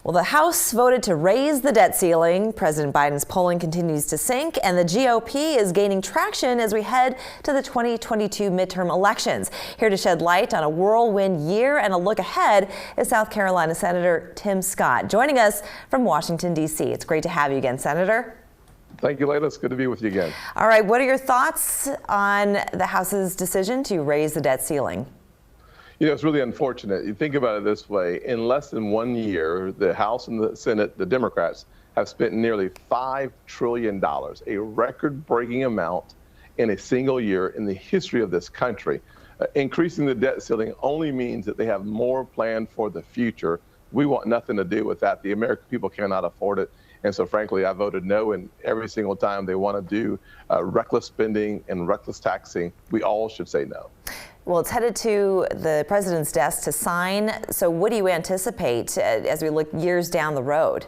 Well, the House voted to raise the debt ceiling. President Biden's polling continues to sink, and the GOP is gaining traction as we head to the 2022 midterm elections. Here to shed light on a whirlwind year and a look ahead is South Carolina Senator Sen Scott, joining us from Washington, D.C. It's great to have you again, Senator. Thank you, Layla. It's good to be with you again. All right. What are your thoughts on the House's decision to raise the debt ceiling? You know, it's really unfortunate. You think about it this way. In less than 1 year, the House and the Senate, the Democrats, have spent nearly $5 trillion, a record-breaking amount in a single year in the history of this country. Increasing the debt ceiling only means that they have more planned for the future. We want nothing to do with that. The American people cannot afford it. And so, frankly, I voted no, and every single time they want to do reckless spending and reckless taxing, we all should say no. Well, it's headed to the president's desk to sign. So what do you anticipate as we look years down the road?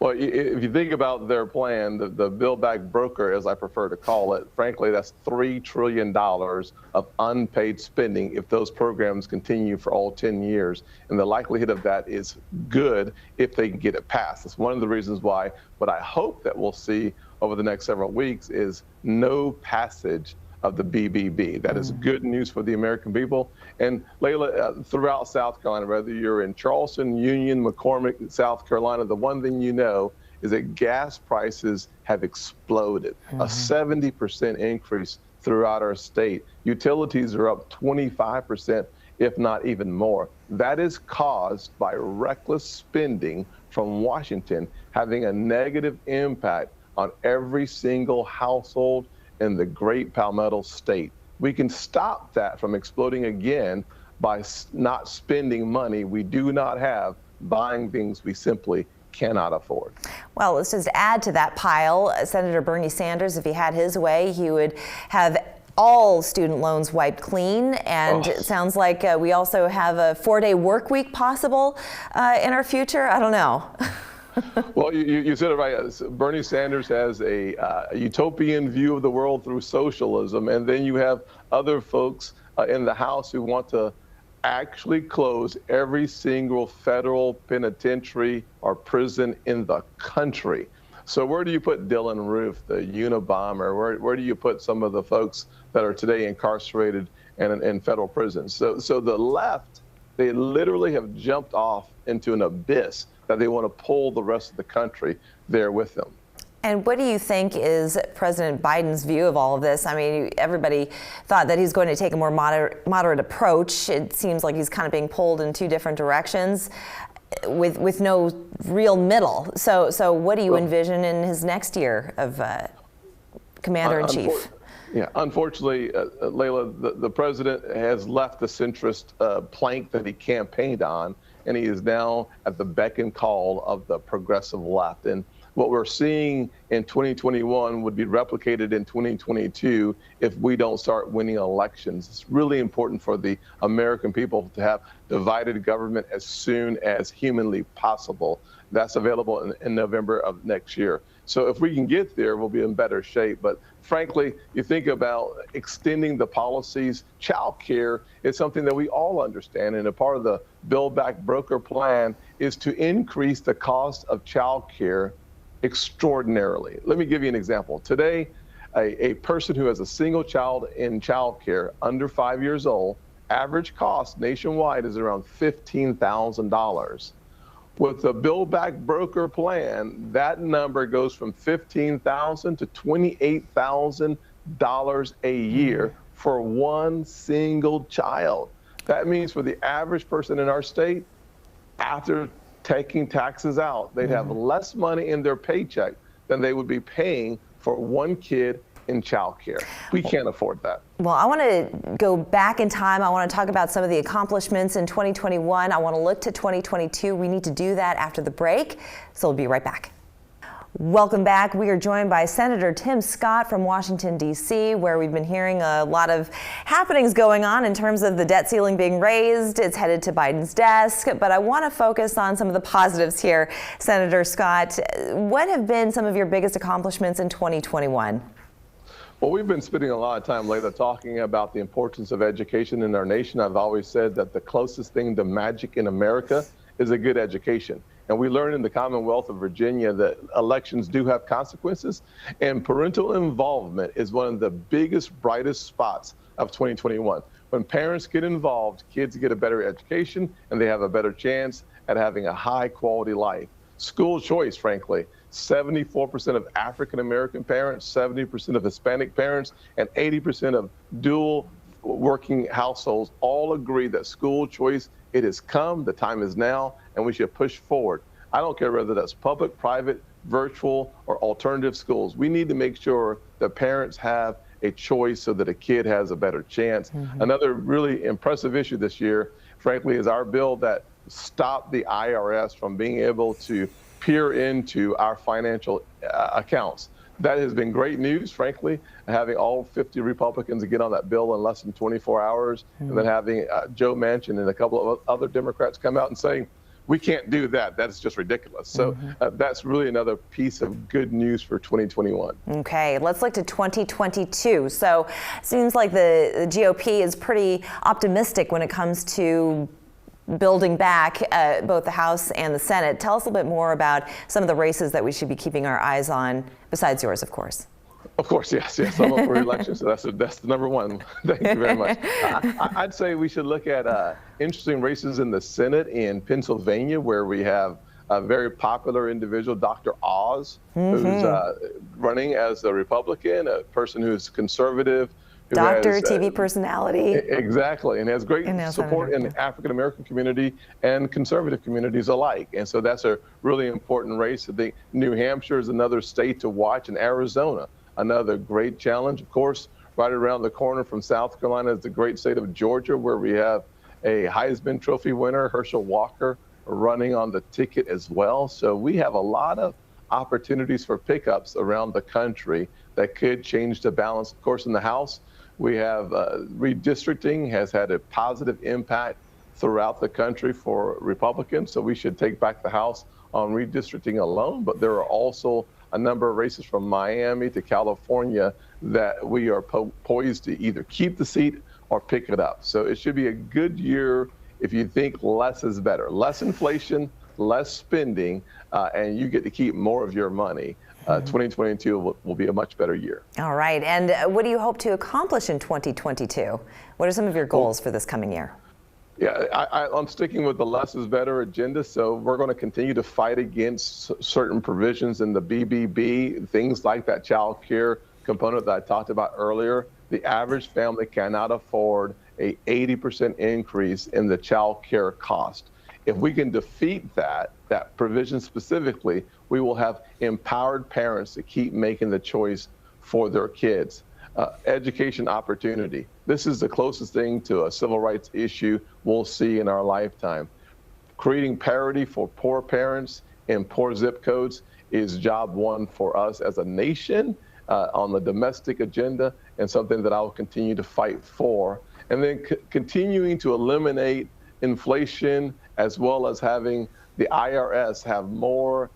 Well, if you think about their plan, the Build Back Broker, as I prefer to call it, frankly, that's $3 trillion of unpaid spending if those programs continue for all 10 years. And the likelihood of that is good if they can get it passed. That's one of the reasons why what I hope that we'll see over the next several weeks is no passage of the BBB. That is good news for the American people. And Layla, throughout South Carolina, whether you're in Charleston, Union, McCormick, South Carolina, the one thing you know is that gas prices have exploded, a 70% increase throughout our state. Utilities are up 25%, if not even more. That is caused by reckless spending from Washington, having a negative impact on every single household in the great Palmetto State. We can stop that from exploding again by not spending money we do not have, buying things we simply cannot afford. Well, let's just add to that pile. Senator Bernie Sanders, if he had his way, he would have all student loans wiped clean. And it sounds like we also have a 4-day work week possible in our future. I don't know. Well, you said it right. Bernie Sanders has a utopian view of the world through socialism, and then you have other folks in the House who want to actually close every single federal penitentiary or prison in the country. So where do you put Dylan Roof, the Unabomber? Where do you put some of the folks that are today incarcerated in federal prisons? So the left, they literally have jumped off into an abyss that they want to pull the rest of the country there with them. And what do you think is President Biden's view of all of this? I mean, everybody thought that he's going to take a more moderate approach. It seems like he's kind of being pulled in two different directions with no real middle. So what do you envision in his next year of Commander-in-Chief? Yeah, unfortunately, Layla, the president has left the centrist plank that he campaigned on, and he is now at the beck and call of the progressive left. And what we're seeing in 2021 would be replicated in 2022 if we don't start winning elections. It's really important for the American people to have divided government as soon as humanly possible. That's available in November of next year. So if we can get there, we'll be in better shape. But frankly, you think about extending the policies. Child care is something that we all understand, and a part of the Build Back Broker plan is to increase the cost of child care extraordinarily. Let me give you an example. Today, a person who has a single child in child care under 5 years old, average cost nationwide is around $15,000. With the Build Back Broker plan, that number goes from $15,000 to $28,000 a year for one single child. That means for the average person in our state, after taking taxes out, they'd have less money in their paycheck than they would be paying for one kid in childcare. We can't afford that. Well, I want to go back in time. I want to talk about some of the accomplishments in 2021. I want to look to 2022. We need to do that after the break. So we'll be right back. Welcome back. We are joined by Senator Sen Scott from Washington, D.C., where we've been hearing a lot of happenings going on in terms of the debt ceiling being raised. It's headed to Biden's desk. But I want to focus on some of the positives here. Senator Scott, what have been some of your biggest accomplishments in 2021? Well, we've been spending a lot of time lately talking about the importance of education in our nation. I've always said that the closest thing to magic in America is a good education. And we learned in the Commonwealth of Virginia that elections do have consequences, and parental involvement is one of the biggest, brightest spots of 2021. When parents get involved, kids get a better education, and they have a better chance at having a high quality life. School choice, frankly, 74% of African American parents, 70% of Hispanic parents, and 80% of dual working households all agree that school choice, it has come, the time is now, and we should push forward. I don't care whether that's public, private, virtual, or alternative schools. We need to make sure that parents have a choice so that a kid has a better chance. Another really impressive issue this year, frankly, is our bill that stopped the IRS from being able to peer into our financial accounts. That has been great news, frankly, having all 50 Republicans get on that bill in less than 24 hours, and then having Joe Manchin and a couple of other Democrats come out and saying, we can't do that. That's just ridiculous. So that's really another piece of good news for 2021. Okay, let's look to 2022. So it seems like the GOP is pretty optimistic when it comes to building back both the House and the Senate. Tell us a little bit more about some of the races that we should be keeping our eyes on, besides yours, of course. Of course, yes. I'm up for re-election, so that's the number one. Thank you very much. I'd say we should look at interesting races in the Senate in Pennsylvania, where we have a very popular individual, Dr. Oz, who's running as a Republican, a person who's conservative, Doctor, TV personality. Exactly, and has great support in the African American community and conservative communities alike. And so that's a really important race. I think New Hampshire is another state to watch, and Arizona, another great challenge. Of course, right around the corner from South Carolina is the great state of Georgia, where we have a Heisman Trophy winner, Herschel Walker, running on the ticket as well. So we have a lot of opportunities for pickups around the country that could change the balance. Of course, in the House, we have redistricting has had a positive impact throughout the country for Republicans, so we should take back the House on redistricting alone. But there are also a number of races from Miami to California that we are poised to either keep the seat or pick it up. So it should be a good year if you think less is better. Less inflation, less spending, and you get to keep more of your money. 2022 will be a much better year. All right. And what do you hope to accomplish in 2022? What are some of your goals for this coming year? Yeah, I'm sticking with the less is better agenda. So we're going to continue to fight against certain provisions in the BBB, things like that child care component that I talked about earlier. The average family cannot afford a 80% increase in the child care cost. If we can defeat that provision specifically, we will have empowered parents to keep making the choice for their kids. Education opportunity. This is the closest thing to a civil rights issue we'll see in our lifetime. Creating parity for poor parents in poor zip codes is job one for us as a nation on the domestic agenda, and something that I will continue to fight for. And then continuing to eliminate inflation, as well as having the IRS have more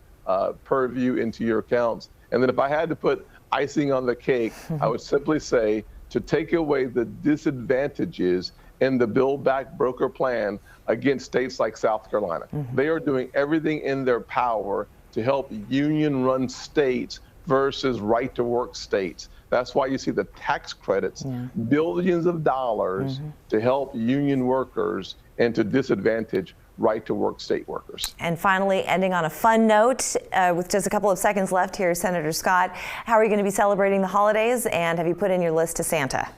purview into your accounts. And then if I had to put icing on the cake, I would simply say to take away the disadvantages in the Build Back Broker plan against states like South Carolina. They are doing everything in their power to help union-run states versus right-to-work states. That's why you see the tax credits, billions of dollars to help union workers and to disadvantage right-to-work state workers. And finally, ending on a fun note, with just a couple of seconds left here, Senator Scott, how are you going to be celebrating the holidays, and have you put in your list to Santa?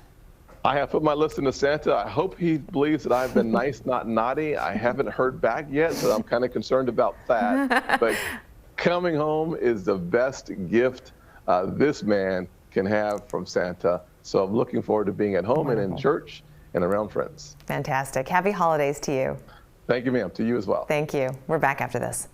I have put my list into Santa. I hope he believes that I've been nice, not naughty. I haven't heard back yet, so I'm kind of concerned about that. But coming home is the best gift this man can have from Santa. So I'm looking forward to being at home and in church and around friends. Fantastic. Happy holidays to you. Thank you, ma'am. To you as well. Thank you. We're back after this.